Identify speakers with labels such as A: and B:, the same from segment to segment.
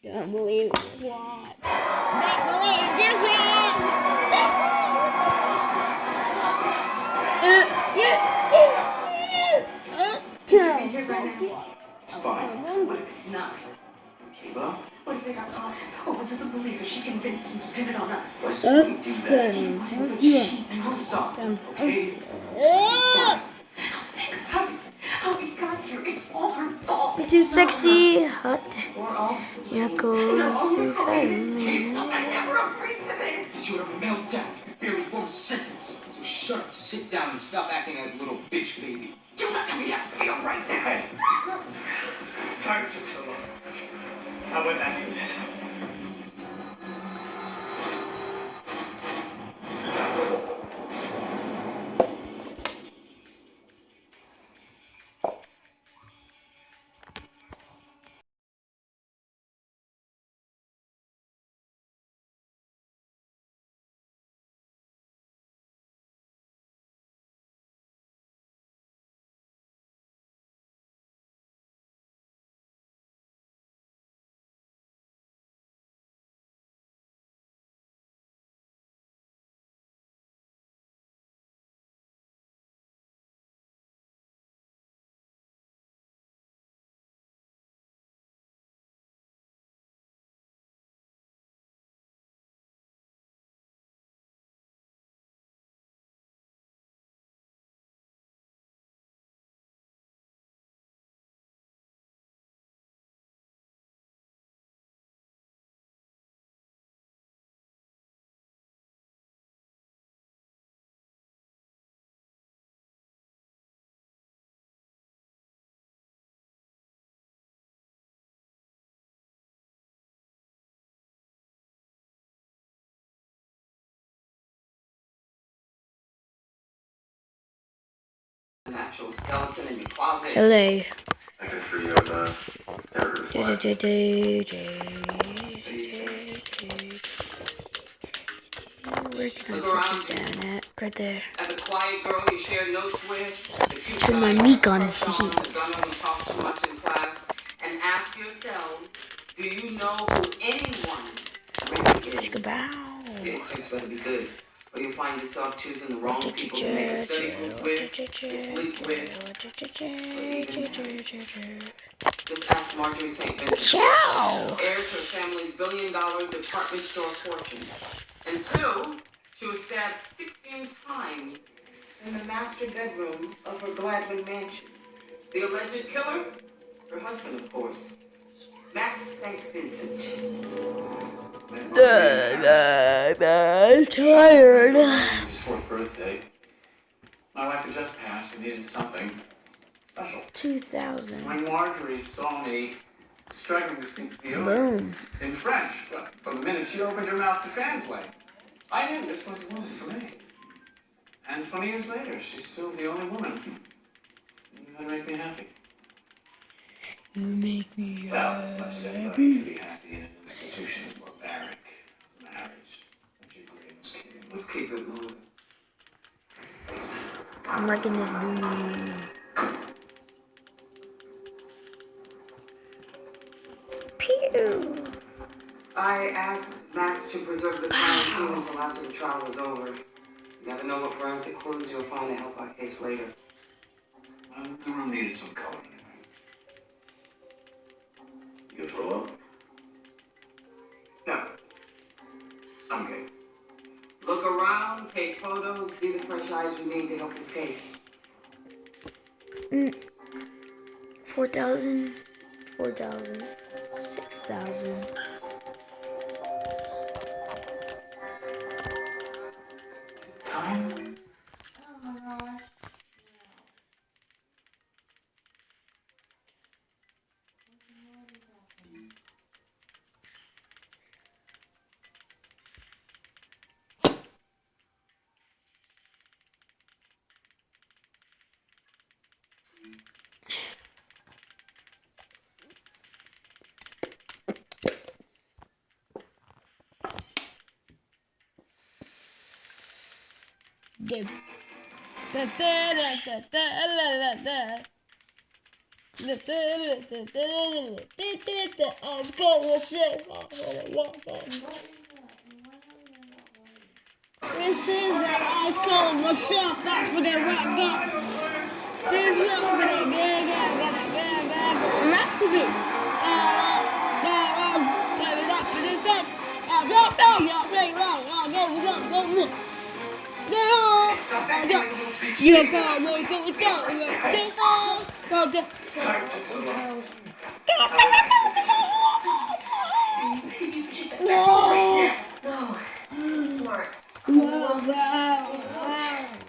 A: Don't believe this watch. Don't believe this watch.
B: It's fine. What if it's not? Ava? What if they got caught? Or went to the police or she convinced him to pin it on us? Let's do that. Stop, okay? Fine. Think about it. How we got here. It's all her fault.
A: Too sexy. Hot.
B: We're all to
A: Yeah,
B: blame.
A: go through fire.
B: I never agreed to this. Did you have a meltdown? You could barely form a sentence. So shut up, sit down, and stop acting like a little bitch baby. Do not tell me how to feel right now. Hey. Sorry it took so long. I went back to this. An actual skeleton in your closet.
A: Hello.
C: I can free of never heard of fly.
A: Where can I put this down at? Right there.
B: At the quiet girl you shared notes with, the cute
A: Put my
B: guy
A: meat gun.
B: the gun who talks too much in class, and ask yourselves, do you know who anyone really is?
A: Goodbye.
B: Your instincts better be good, or you'll find yourself choosing the wrong people to make a study group with, to sleep with, or even just ask Marjorie St. Vincent, heir to her family's billion-dollar department store fortune. And two, she was stabbed 16 times in the master bedroom of her Gladwin mansion. The alleged killer? Her husband, of course. Max St. Vincent.
A: Tired.
C: It was his 4th birthday. My wife had just passed and needed something special.
A: 2000.
C: When Marjorie saw me struggling to speak the
A: Boom.
C: in French, from the minute she opened her mouth to translate, I knew this was the woman for me. And 20 years later, she's still the only woman that make me happy.
A: You make me
C: Well, let's say anybody can be happy in an institution as barbaric as marriage. Would you agree?
B: Let's keep it moving.
A: I'm wrecking this booty. Pew.
B: I asked Max to preserve the crime scene until after the trial was over. You never know what forensic clues you'll find to help our case later.
C: The room needed some color anyway. You gonna throw up?
B: No. I'm good. Look around, take photos, be the fresh eyes we need to help this case.
A: 4,000, 4,000, 6,000.
C: Time?
A: This is the ice cold. What's up? Back for the rock got. This is for the Max to be. Baby, not for this stuff. Drop down, y'all say long. Go. You can't wait to No.
D: No, smart.
A: Wow.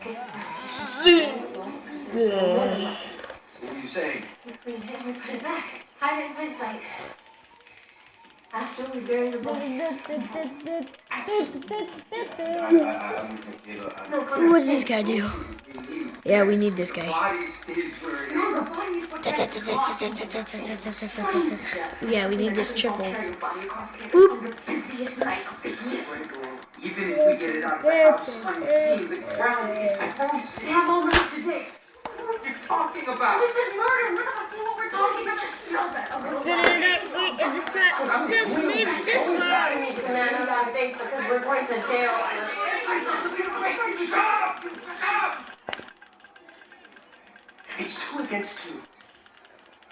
D: Guess the prosecution should was present.
C: So what are you saying?
D: We cleaned it and we put it back. Hide it in plain sight. After we bury the body. No, Connor.
E: What does this guy do? Yeah, we need this guy.
C: Body stays where it
D: No,
C: is.
D: the body is what
E: Yeah, we need this triples.
D: On the busiest night of the year.
C: Even if we get it out of the house unseen, the ground is close.
D: We have all night to dig.
C: What are you talking about?
D: This is murder. None of us know what we're talking about. Just know that. Man, I gotta think because we're going to jail.
C: Shut up! It's 2 against 2.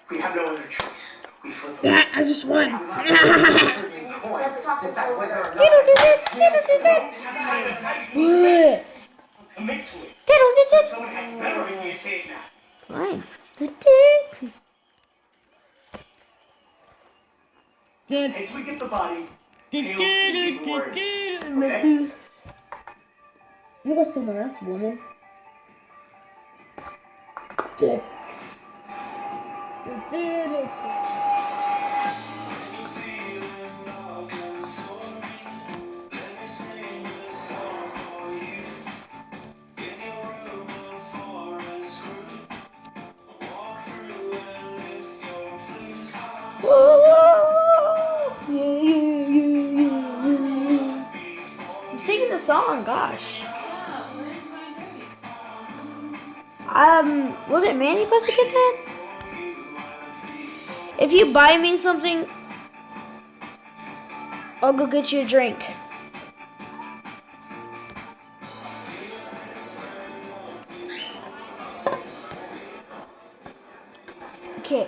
C: We have no other choice. We flip them.
E: I just won.
D: Let's talk this over.
C: Commit to it. Someone has better idea, say it now.
E: Fine.
C: As we get the body, tails will give the words. Okay?
E: You got someone else, woman. I'm singing the song, gosh. Was it Manny supposed to get that? If you buy me something, I'll go get you a drink. Okay.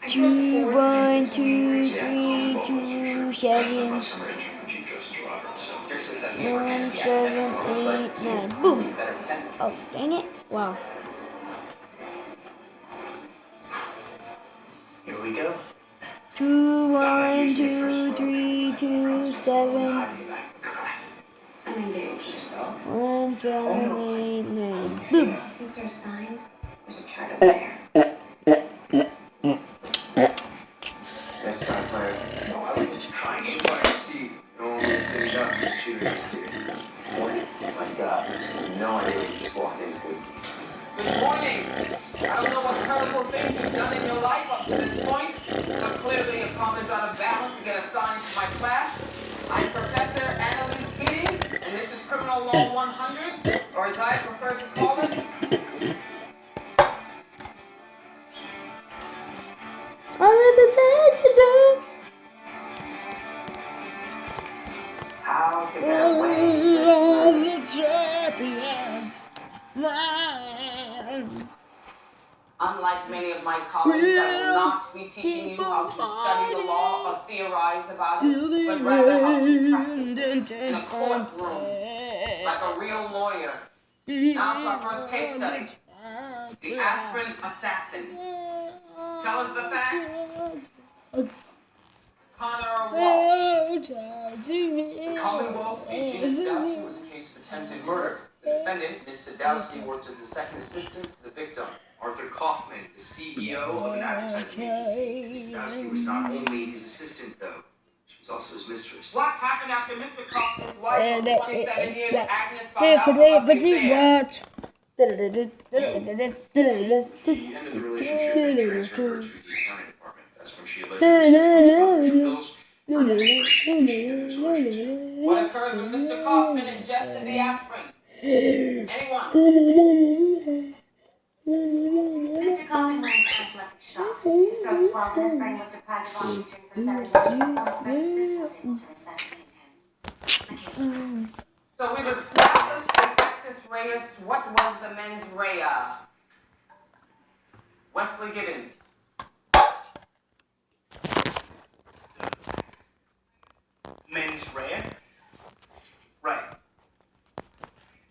E: 2, 1, 2, 3, 2, 7, 1, 7, 8, 9. Boom. Oh, dang it. Wow.
C: Here we go.
E: 2, 1, 2, 3, 2, 7,
D: I'm engaged.
E: 1, 7, 8, 9. Boom.
D: Since you're signed, there's a chart over there.
C: Let's try player. No, I was just trying to see. You don't want me to sit it up and shoot it. Oh my God. No idea what you just walked into.
B: Good morning. I don't know what terrible things you've done in your life up to this point, but clearly your comments out of balance to get assigned to my class. I'm Professor Annalise Keating, and this is Criminal Law 100, or as I prefer to call it,
C: How to get away with
A: the champions.
B: unlike many of my colleagues, I will not be teaching you how to study the law or theorize about it, but rather how to practice it in a courtroom, like a real lawyer. Now to our first case study, the aspirin assassin. Tell us the facts. Connor Walsh.
C: The Commonwealth v. Gina Sadowski was a case of attempted murder. The defendant, Ms. Sadowski, worked as the second assistant to the victim, Arthur Kaufman, the CEO of an advertising agency. Ms. Sadowski was not only his assistant, though. She was also his mistress.
B: What happened after Mr. Kaufman's wife of 27 years, Agnes, found out about the affair?
C: The end of the relationship and transferred her to the accounting department. That's when she allegedly bills from an aspirin she knew his origins.
B: What occurred when Mr. Kaufman ingested the aspirin? Anyone?
D: Mr. Coffin went into anaphylactic shock. His throat swelled and his brain was deprived of oxygen for 7 days before his first assistant was able to resuscitate him.
B: So we was Flatus and Actus Reus. What was the mens rea? Wesley Gibbons.
F: Mens rea? Right.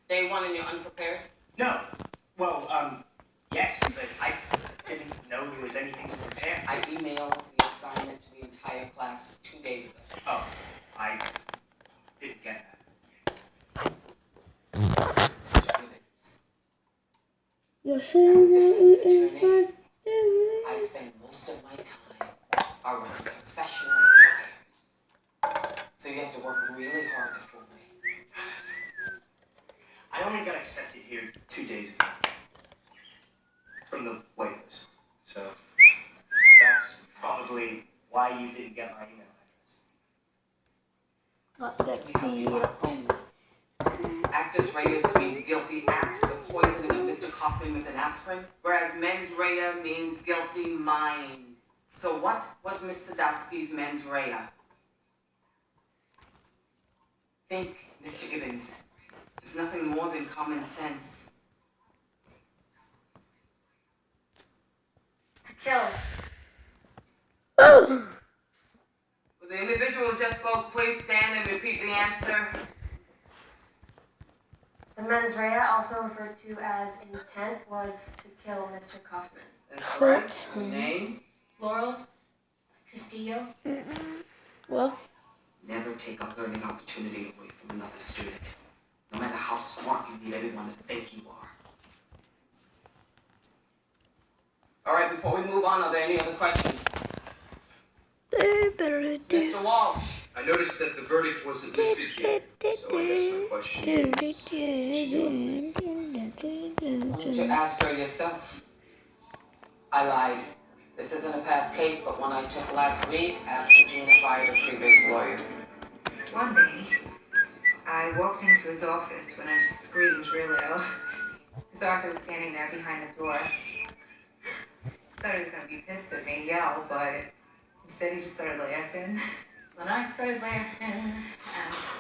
B: Day one and you're unprepared?
F: No. Well, yes, but I didn't know there was anything to prepare.
B: I emailed the assignment to the entire class 2 days ago.
F: Oh, I didn't get that.
B: Mr. Gibbons,
E: Your
B: as a defense attorney,
E: favorite
B: I spend most of my time around professional affairs. So you have to work really hard to fool me.
F: I only got accepted here 2 days ago. From the waitlist. So, that's probably why you didn't get my email address.
E: Not sexy.
B: Actus reus means guilty act, the poisoning of Mr. Kaufman with an aspirin, whereas mens rea means guilty mind. So what was Miss Sadowski's mens rea? Think, Mr. Gibbons. There's nothing more than common sense.
D: To kill.
B: Will the individual just both please stand and repeat the answer?
D: The mens rea, also referred to as intent, was to kill Mr. Kaufman.
B: That's correct. Your name?
D: Laurel Castillo.
E: Well,
B: Never take a learning opportunity away from another student. No matter how smart you need everyone to think you are. Alright, before we move on, are there any other questions? Mr. Walsh.
C: I noticed that the verdict wasn't listed here, so I guess my question is,
B: Why don't you ask her yourself? I lied. This isn't a past case, but one I took last week after Gina fired a previous lawyer.
G: This one day, I walked into his office when I just screamed real loud. His Arthur was standing there behind the door. Thought he was gonna be pissed at me, yell, but instead he just started laughing. When I started laughing, and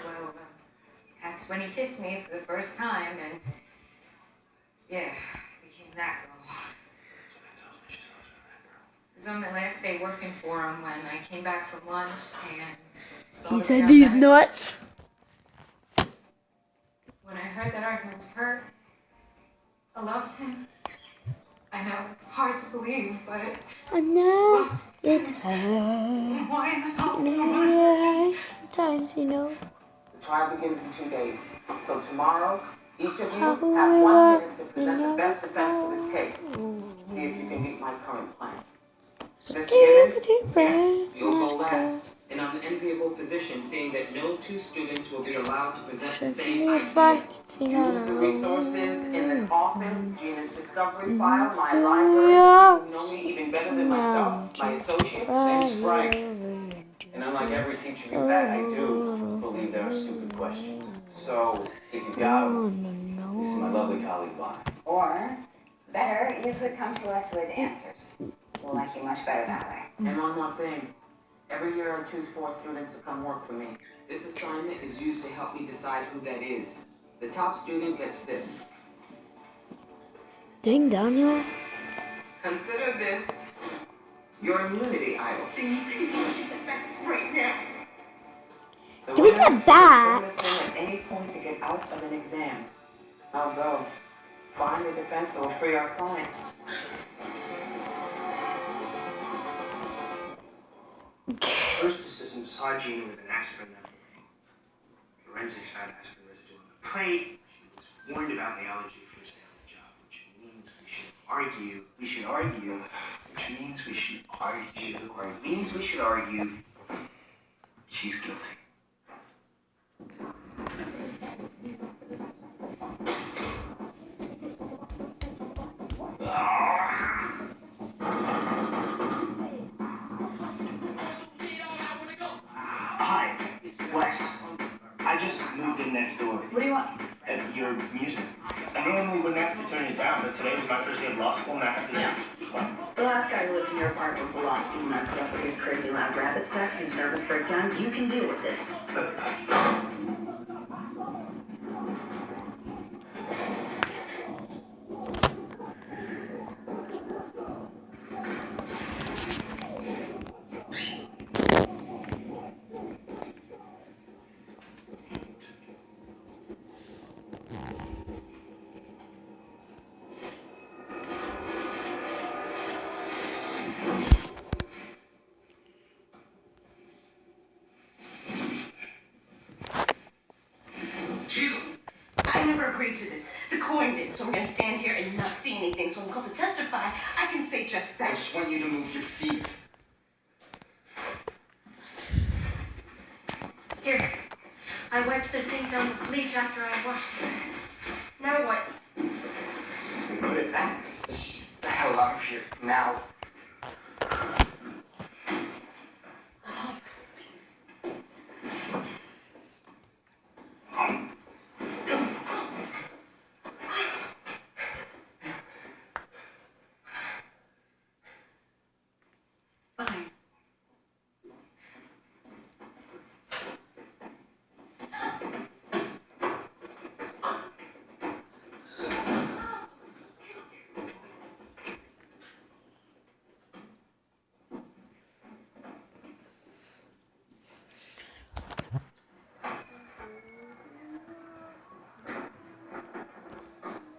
G: well, that's when he kissed me for the first time, and yeah, became that girl. It was on my last day working for him when I came back from lunch and saw
E: he
G: that
E: said
G: Arthur
E: these
G: had-
E: nuts.
G: When I heard that Arthur was hurt, I loved him. I know it's hard to believe, but
E: I know it's hard.
G: why am I not the one?
E: Yeah, sometimes, you know.
B: The trial begins in 2 days. So tomorrow, each of you have
E: How
B: 1 minute to present the best defense for this case. See if you can meet my current plan. Mr. Gibbons, you'll go last. An unenviable position, seeing that no 2 students will be allowed to present the same idea. Use the resources in this office, Gina's discovery file, my library. You know me even better than myself, my associates, bench Frank. And unlike every teacher you've had, I do believe there are stupid questions. So, if you got them, you see my lovely colleague Bonnie.
H: Or, better, you could come to us with answers. We'll like you much better that way.
B: And one more thing. Every year I choose 4 students to come work for me. This assignment is used to help me decide who that is. The top student gets this.
E: Dang, Daniel.
B: Consider this your immunity idol.
G: Right now.
B: The
E: Give me
B: winner
E: that
B: can
E: back.
B: turn this in at any point to get out of an exam. I'll go. Find the defense that will free our client.
F: First assistant saw Gina with an aspirin that morning. Forensics found aspirin residue on the plate. She was warned about the allergy first day on the job, which means we should argue, she's guilty. Hi, Wes. I just moved in next door.
G: What do you want?
F: Your music. I normally wouldn't ask to turn it down, but today was my first day of law school, and I had this.
I: No.
F: What?
I: The last guy who lived in your apartment was a law student. I put up with his crazy loud rabbit sex, his nervous breakdown. You can deal with this.
D: I never agreed to this. The coin did, so I'm gonna stand here and not see anything. So I'm called to testify. I can say just
C: I
D: that.
C: just want you to move your feet.
D: Here. I wiped the sink down with bleach after I washed it. Now what?
C: Put it back. Let's get the hell out of here now.
D: Fine.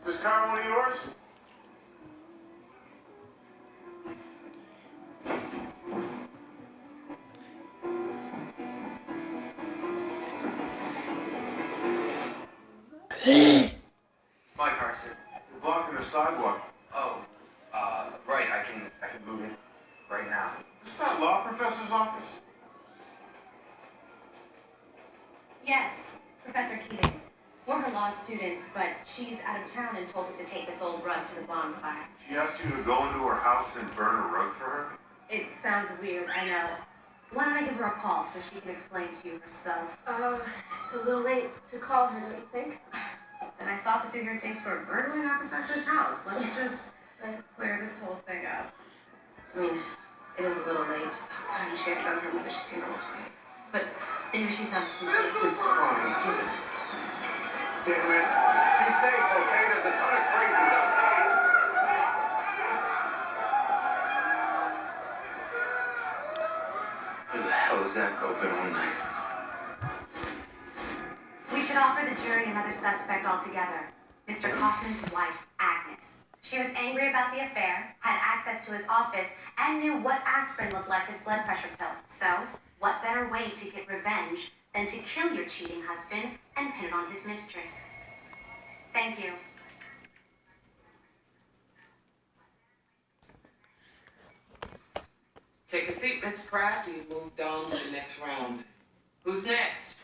F: This car one of yours?
C: It's my car, sir.
F: You're blocking the sidewalk.
C: Oh, right. I can move it right now.
F: Is that law professor's office?
D: Yes, Professor Keating. We're her law students, but she's out of town and told us to take this old rug to the bonfire.
F: She asked you to go into her house and burn a rug for her?
D: It sounds weird, I know. Why don't I give her a call so she can explain to you herself? It's a little late to call her, don't you think? The nice officer here thinks we're burgling our professor's house. Let's just clear this whole thing up. I mean, it is a little late. Oh, God, and she had to go to her mother's funeral today. But maybe she's not asleep.
C: It's fine. Just
F: Damn it. Be safe, okay? There's a ton of crazies outside.
C: where the hell is that open all night?
D: We should offer the jury another suspect altogether. Mr. Kaufman's wife, Agnes. She was angry about the affair, had access to his office, and knew what aspirin looked like his blood pressure pill. So, what better way to get revenge than to kill your cheating husband and pin it on his mistress? Thank you.
B: Take a seat, Miss Pratt. We've moved on to the next round. Who's next?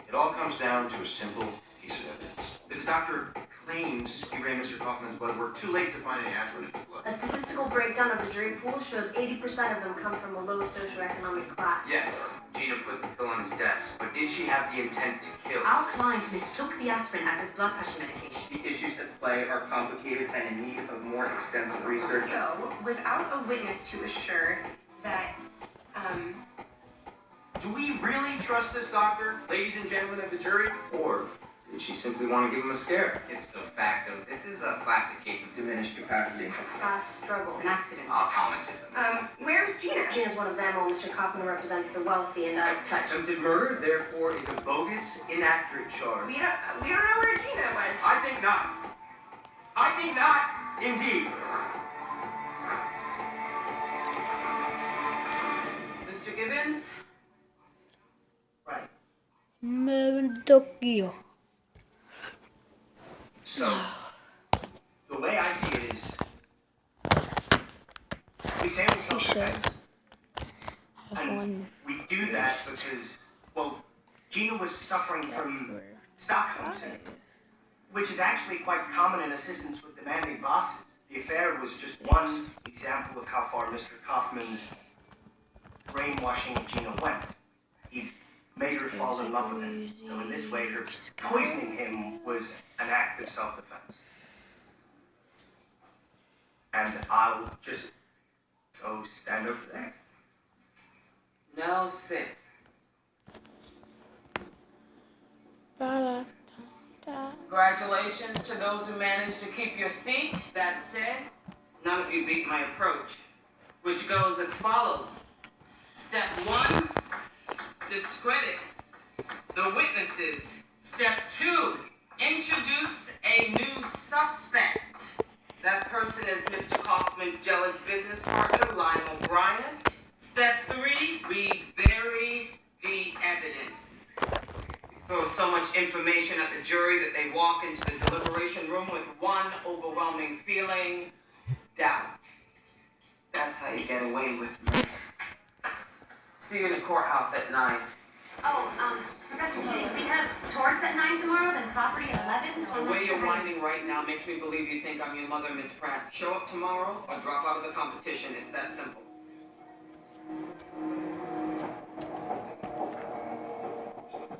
J: It all comes down to a simple piece of evidence. The doctor claims he ran Mr. Kaufman's blood work too late to find any aspirin in his blood.
D: A statistical breakdown of the jury pool shows 80% of them come from a low socioeconomic class.
J: Yes, Gina put the pill on his desk, but did she have the intent to kill?
D: Our client mistook the aspirin as his blood pressure medication.
K: The issues at play are complicated and in need of more extensive research.
G: So, without a witness to assure that,
J: Do we really trust this doctor, ladies and gentlemen of the jury?
C: Or did she simply want to give him a scare?
K: Ipso facto, this is a classic case of diminished capacity.
D: Class struggle, an accident.
K: Automatism.
G: where's Gina?
D: Gina's one of them, while Mr. Kaufman represents the wealthy and out of touch.
C: Attempted murder, therefore, is a bogus, inaccurate charge.
G: We don't know where Gina was.
J: I think not. I think not, indeed.
B: Mr. Gibbons?
F: Right.
E: Tokyo.
F: So, the way I see it is, we say we self-defense. And we do that because, well, Gina was suffering from Stockholm syndrome, which is actually quite common in assistants with demanding bosses. The affair was just one example of how far Mr. Kaufman's brainwashing of Gina went. He made her fall in love with him. So in this way, her poisoning him was an act of self-defense. and I'll just go stand over there.
B: Now sit. Congratulations to those who managed to keep your seat. That said, none of you beat my approach, which goes as follows. Step 1, discredit the witnesses. Step 2, introduce a new suspect. That person is Mr. Kaufman's jealous business partner, Lionel O'Brien. Step 3, we bury the evidence. Throw so much information at the jury that they walk into the deliberation room with one overwhelming feeling: doubt. That's how you get away with murder. See you in the courthouse at 9.
D: Oh, Professor Keating, we have torts at 9 tomorrow, then property at 11, so I'm
B: The
D: not
B: way
D: sure
B: you're
D: how
B: whining right now makes me believe you think I'm your mother, Miss Pratt. Show up tomorrow or drop out of the competition. It's that simple.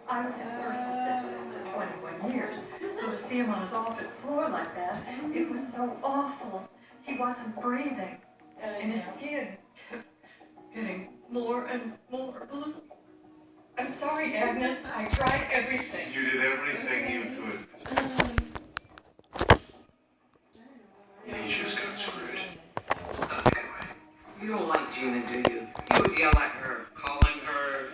L: I was his first assistant for 21 years, so to see him on his office floor like that, it was so awful. He wasn't breathing, and his skin kept getting more and more blue. I'm sorry, Agnes, I tried everything.
J: You did everything you could. He just got screwed.
B: You don't like Gina, do you? You would yell at her, calling her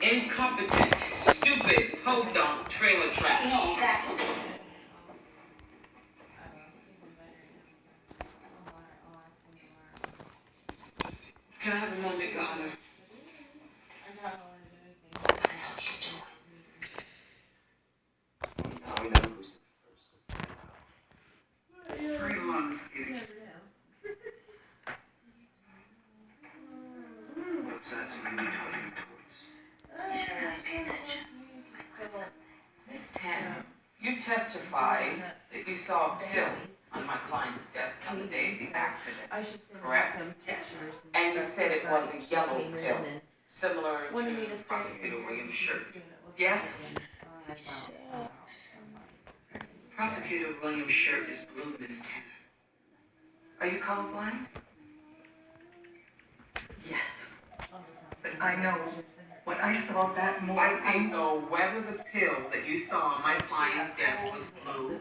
B: incompetent, stupid, podunk, trailer trash.
D: No, that's
B: Can I have a moment, Your Honor?
F: Now we know who's the first.
B: Hurry along, Miss Keating.
F: Was that something you told me towards?
D: You should really pay attention.
B: Miss Tanner, you testified that you saw a pill on my client's desk on the day of the accident, correct?
L: Yes.
B: And you said it was a yellow pill, similar to Prosecutor William's shirt.
L: Yes?
B: Prosecutor William's shirt is blue, Miss Tanner. Are you colorblind?
L: Yes. But I know when I saw that morning.
B: I see, so whether the pill that you saw on my client's desk was blue